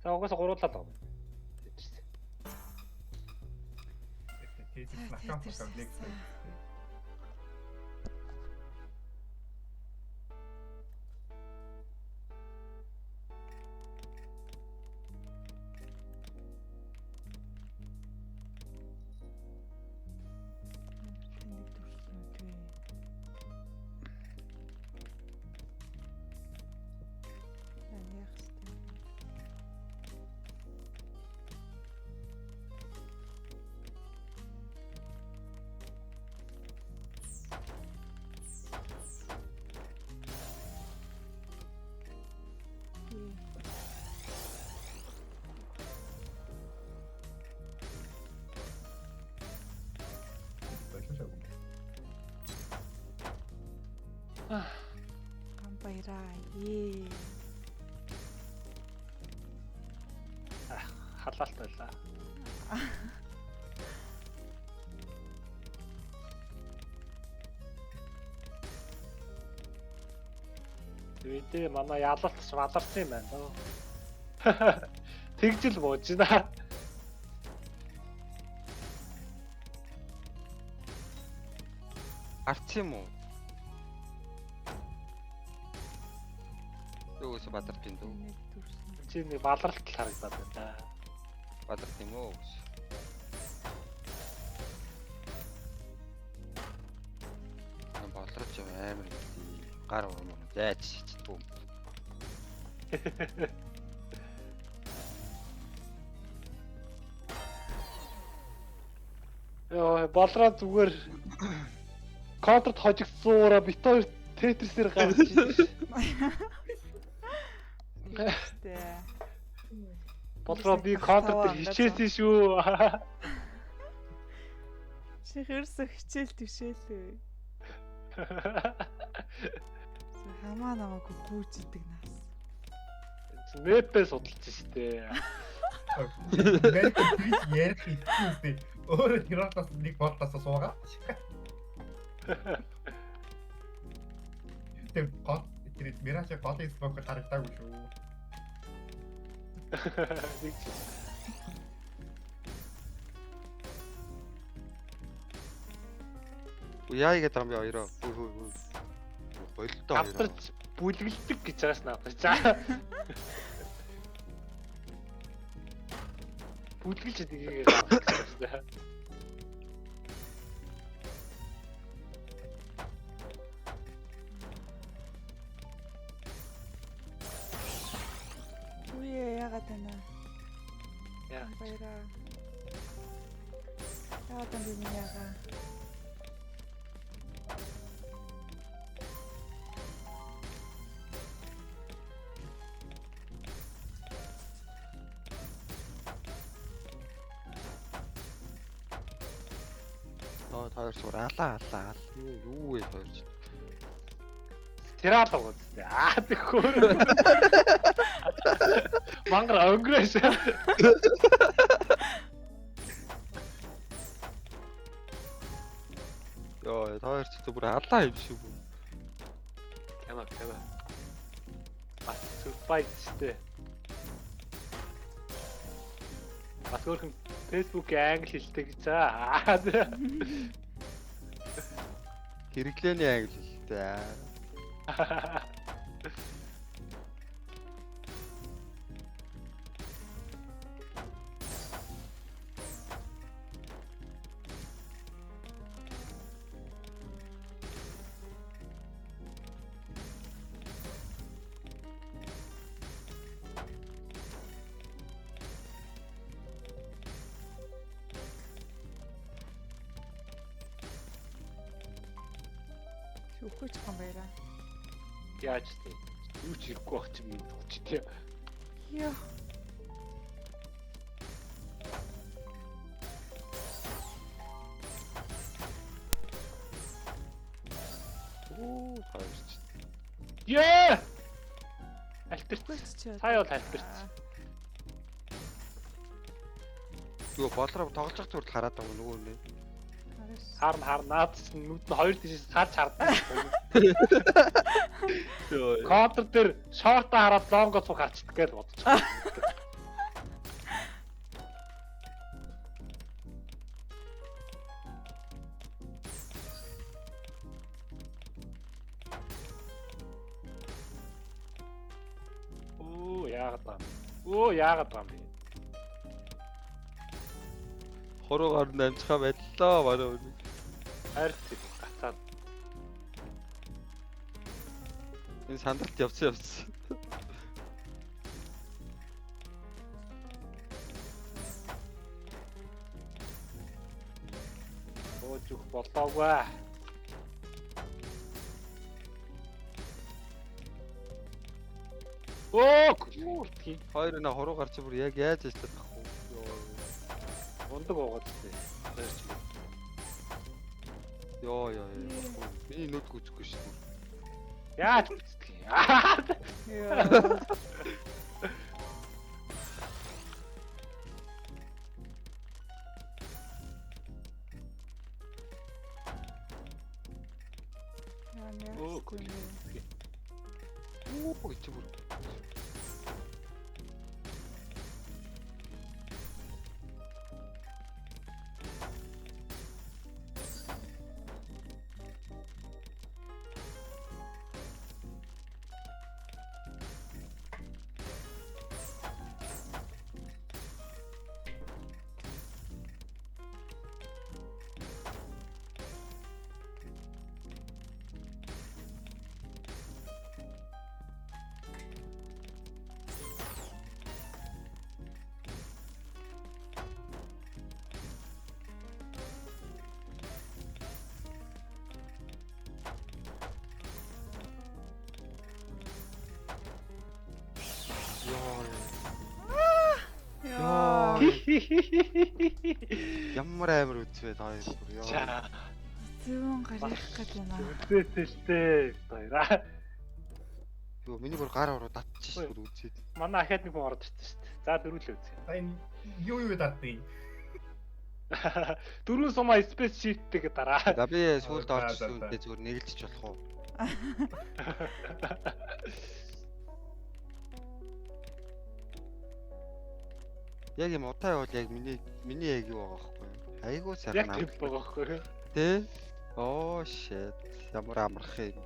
За угаасаа гуруулаад байгаа. Тэжис накаут комплект. Гамбайраа. Ээ. Халаалт байлаа. Тэгвэл манай ялалтч маларсан юм байна доо. Тэгжил бууж байна. Арц юм уу? Юугаас бадарч ин дүү? Чи нэг баларалт л харагдаад байна. Бадарч юм уу? Баларч юм амар юм. Гар урам зайч чичтгүй. Йоо, болроо зүгээр контрт хожигдсуураа бит хоёр тетрисээр гарч ирсэн. Тэ. Болроо би контрт хичээсэн шүү. Чи хөрсө хичээл төвшээлээ. Хамаа намаагүй гүйж идэг нас. Мэпэ судалж штэ. Мэрк ярих хэвчээ. Өөрөө тэрээс нэг болтоос суугаа. Тэр гол тэр мираж голын спок харагдаагүй шүү. Яа игээд юм бэ хоёроо. Болтой хоёроо. Авторч бүлгэлдэг гэж байгаас надад. За. Бүлгэлж идэгийг байна. Үе яагаад байна? Яа. Баяраа. Яагаад юм бэ яагаа? Хоёр сур алаа. Юу вэ хоёр ч. Тэрал гоцтой. Тэгхөө. Мангар өнгөрөөш. Йоо, хоёр ч бүр алаа юм шиг. Кама. Бас surprise штэ. Бас өөрхөн Facebook-ийн англи хэлтэй гэж аа. Хэрэглээний англи хэлтэй. Үхэж байгаа юм байна. Яаж тээ. Юу ч ирэхгүй байх чинь мэдгүй ч тийм. Йоо. Оо, хоёр ч. Яа! Альтерч. Үхэж. Сая бол альтерч. Юу болроо тоглож байгаа зүгээр хараад байгаа нөгөө нэ. Харна наадс нүд нь хоёр тийшээс харж хардсан. Йоо. Контр дээр шорта хараад лонго цуг харцдаг гэж бодож байгаа. Яагаад байгаа юм бэ? Хороогаар намжихаа байлаа бараа үнэ. Хайрт гацаад. Энэ сандралт явцсан. Өөх болоогүй. Күртий. Хоёр нэ хороогаар чи бүр яг яаж ажиллаад тах вэ? Йоо. Ундаг уугаад тээ. Йоо. Миний нүд гүцэхгүй шүү. Яаж гүцдэг юм? Яа. Оо чи бүр. Яа. Ямар амар үзвэ таа бүр ёо. Зүүн гарах гэж байна. Үдээсэлтэй баяраа. Йоо миний бүр гар ороо татчих бүр үзээд. Манай ахаад нэг хүн ороод ирсэн шүү дээ. За дөрвөлөө үзье. За энэ юу датыг. Дөрвөн сумаа space shift-тэй дараа. За би сүүлд орчихсон үедээ зүгээр нэгэлдэж болох уу? Яг юм удаа явал яг миний яг юу байгаа байхгүй юу? Айгуу Яг сайхан тийм байгаа байхгүй. Тэ? Оо shit. Ямар амарх юм.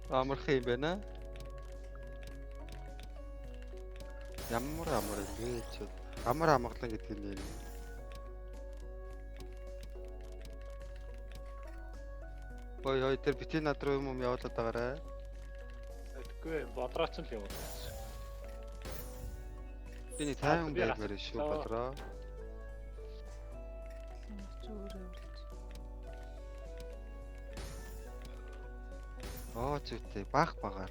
Амарх юм байна. Ямар юм чи. Амар амгалан гэдэг нь юм. Ой тэр бити над руу юм явуулаад байгаарай. Тэгэхгүй бодрооч л явуулсан. Би нэг тайван баймаар шүү бодроо. Оо зүйтэй бах багаар.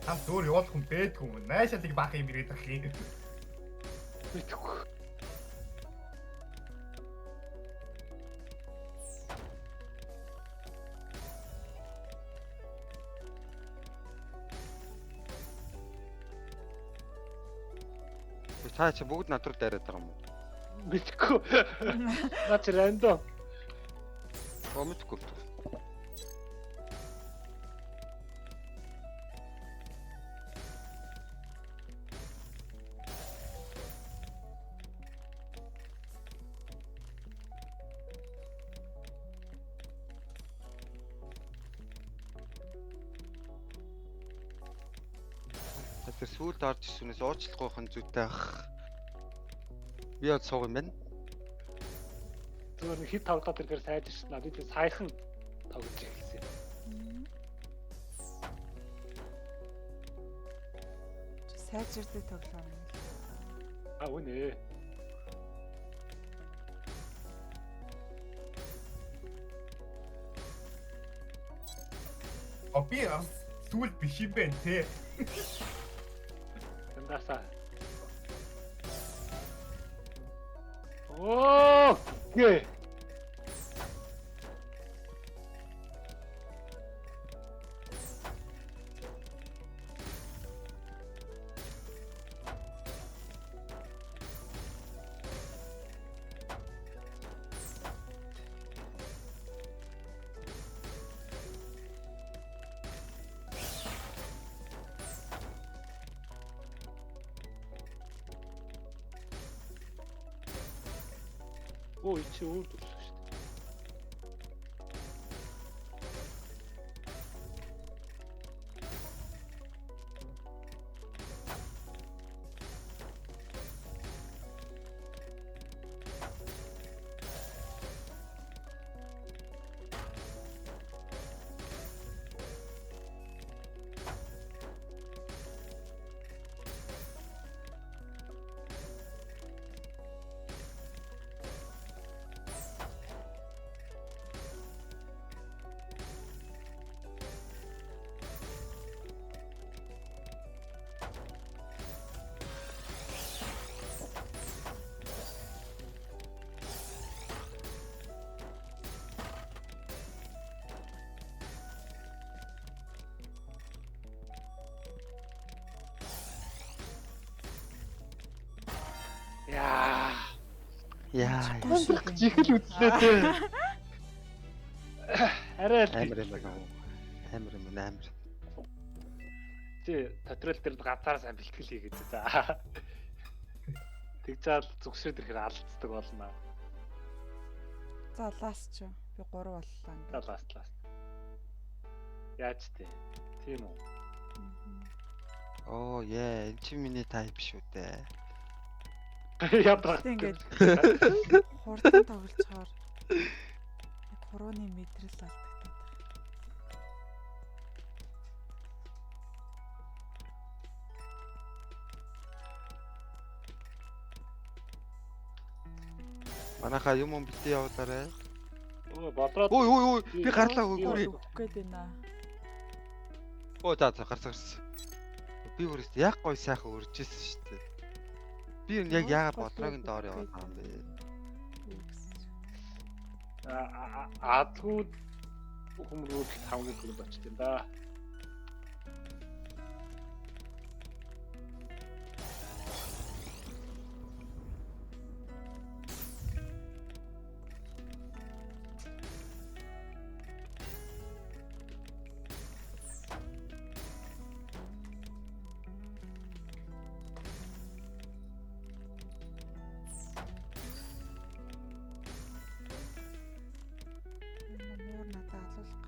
Ам зөөр явуулах хүн бэдгүй юм. Наашаа тийг баах юм ирээд ах юм. Мэдгүй. Та чи бүгд над руу дайраад байгаа юм уу? Мэдгүй. Наа чи рандом. Мэдгүй. Тэр сүүлд орж ирсүнээс уучлахгүйх нь зүйтэй ах. Би яд сууг юм байна. Зүгээр хит тавлаад ирэхээр сайж ирсэн. Надад би саяхан тоглож ирсэн. Сайжирдаг тоглоом. Үнэ. Би сүүл биш юм бэ те. Тэндасаа. Оо, гээ. Оо, чи өөр дурлаа шүү дээ. Яа. Яа. Жихэл үзлээ те. Арай л Амар юм байна. Амар юм амар. чи татрал дээр ганцаар сайн бэлтгэл хийгээд за. Тэг чаал зүгшрээд ирэхээр алдцдаг болно. За ласт ч. Би 3 боллоо. За ласт. Яаж те? Тийм үү? Оо яа, энэ чи миний тайп шүү дээ. Ядрах. Ингээд хурдан тоглолцохоор яг хурууны мэдрэл алдагдаад. Манайхаа юм битээ явуулаарай. Оо бодроод. Ой, би гарлаа хөрөө. Өгөх гээд байна. Оо за гарсан. Би өөрөөс яг гой сайхан өржижсэн шүү дээ. Би яг яагаад бодрогийн доор яваад байгаа юм бэ? Аадгууд хүмүүрүүд тавны төрөнд очив юм да. Муур надад алуулах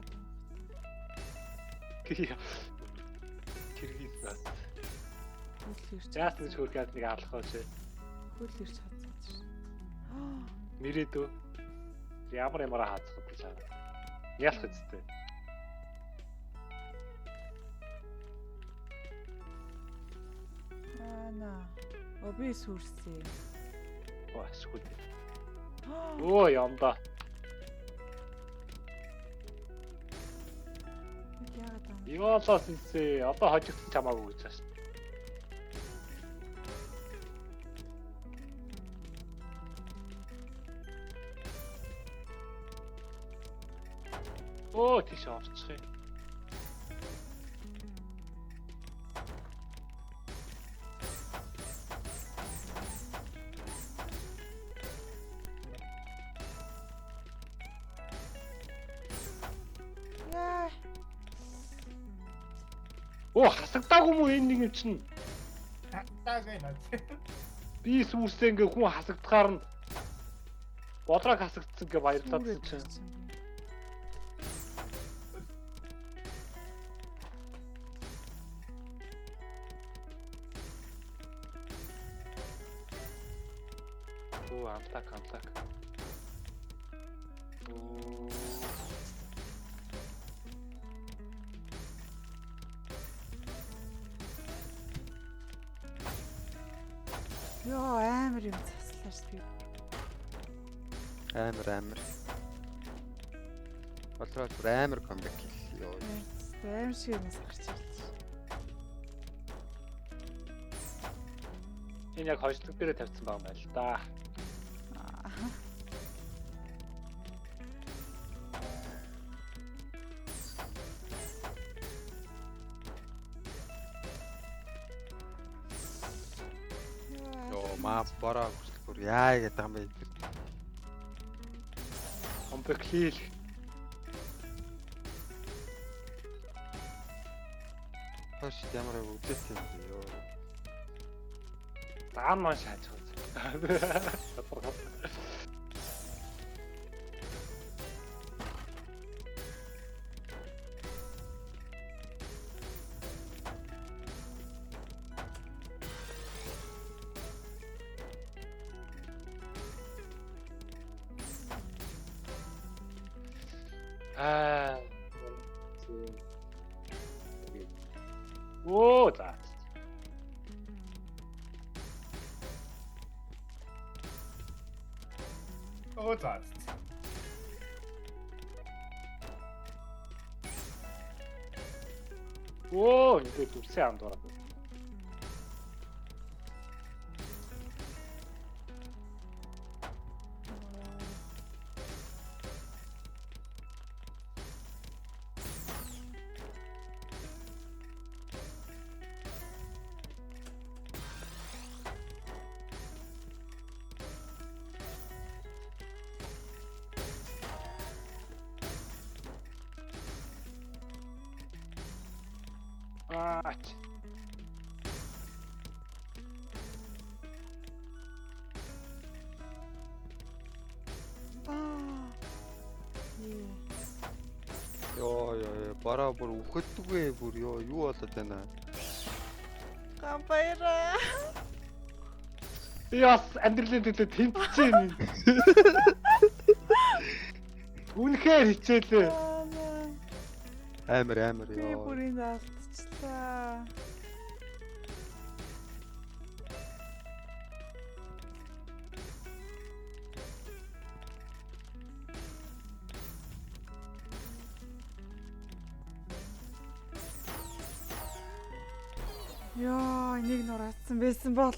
гэдэг юм. Киргиз бас. Хөл ирж. Жаас нэг хөргөөд нэг алах уу чи. Хөл ирж хацсан чинь. Мэрээдөө. Ямар хаацах вэ чам. Ялах үстэй. На. Би сүрсэн. Оо ашгүй. Оо ямда. Яагаад юм? Иволос ийсээ одоо хожигдсон чамаагүй гэж байна. Оо тийш орчих юм. Яа. Оо хасагдаагүй мүү энэ нэг юм чинь. Таагүй наа. Би сүрсээ ингээ хүн хасагдахаар нь бодрог хасагдсан гэ баярлаадсан чинь. Оо амтак. Оо. Йоо амар юм заслаач би. Амар. Бодроо амар комбек ёо. Аим шиг юмс гарч ирж. Энэ яг хождог дээрээ тавьсан байгаа юм байна л да. Йоо маа бороо хүчлэхүр яа гэдэг юм бэ? Комплексил. Хаш ямар үдээс юм бэ ёо. Даан маань шааж байгаа. Аа. Оо за. Оо за. Оо ингээд үсээ андуураад. Аач. Ёо бороо бүр үхэлдэггүй бүр ёо юу болоод байна? Гамбайра. Би бас амьдралын төлөө тэмцэж юм. Үнэхээр хичээлээ. Амар Би ёо. бүрийн алдчихлаа. Яа, энийг нураацсан байсан бол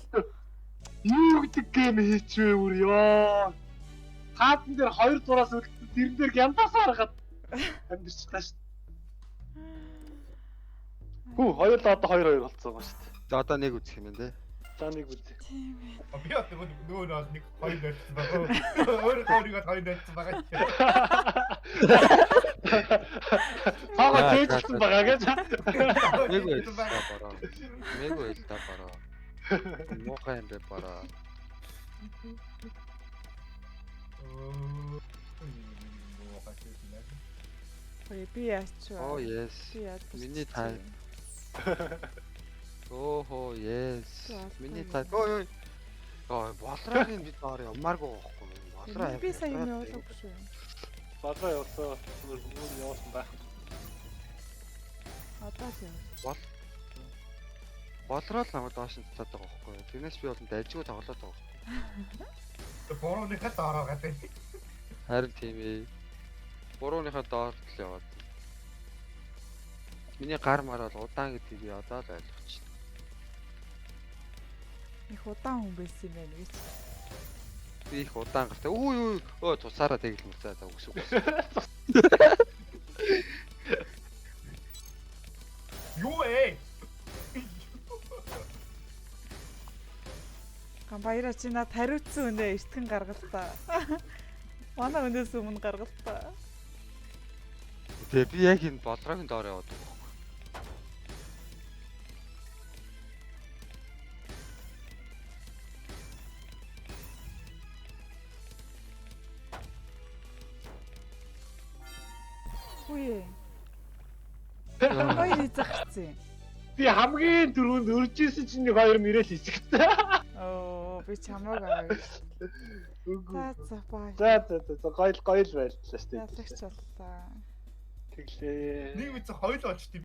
Юу гэдэг гэм хийчихвэ бүр ёо. Хаатан дээр 2 зураас үлдсэн тэрэн дээр гямтаас харахад амьдчихлаа шүү. Хүү хоёулаа одоо 2-2 болцсон байгаа шүү дээ. За одоо нэг үзэх юм байна те. За нэг үзье. тийм ээ. Би одоо нөгөө нэг хоёр нөлтсөн байгаа. Өөр хоёрыг хоёр нөлтсөн байгаа. Тага тээжсэн байгаа гэж. Нэг үйл та бороо. Нэг үйл та бороо. Мохоо юм бэ бороо. Ой, би яач вэ? Оо yes. Би яаж Миний босч тайм. вэ? Оо yes. За, Миний тайм. тайм. Ой. Ой болроогийн бид орё ямааргүй байхгүй. Болроо. Би сая юм явуулаагүй шүү. Болоо явсаа өөр явуулсан байх. Одоо л яа. Болроо л намайг доош нь татаад байгаа байхгүй. Тэрнээс би бол дайжгүй тоглоод байгаа. Борооныхаа дороо гэдэг. Харин тийм ээ. Бурууныхаа доор л яваад. Миний гар мар бол удаан гэдгийг би одоо л ойлгочихсон. Их удаан хүн байсан юм байна гэж. Би их удаан гартай. Үй өө тусаараа тэгэл мөцөө за үгсүг. Юу ээ? Гамбайра чи над хариуцсан үнэ эртгэн гаргалтаа. Манай өнөөс өмнө гаргалтаа. Тэгээ би яг энэ болроогийн доор яваад байгаа. Үе. Хоёр хийчихсэн. Би хамгийн дөрөнд өрж исэн чинь нэг 2 мөрөл хийчихсэн. Оо, би чамаг аваа. За бай. За гоё л байлаа шүү дээ. Ялагч боллоо. Тэглээ. Нэг мэт хоёр л болчтой.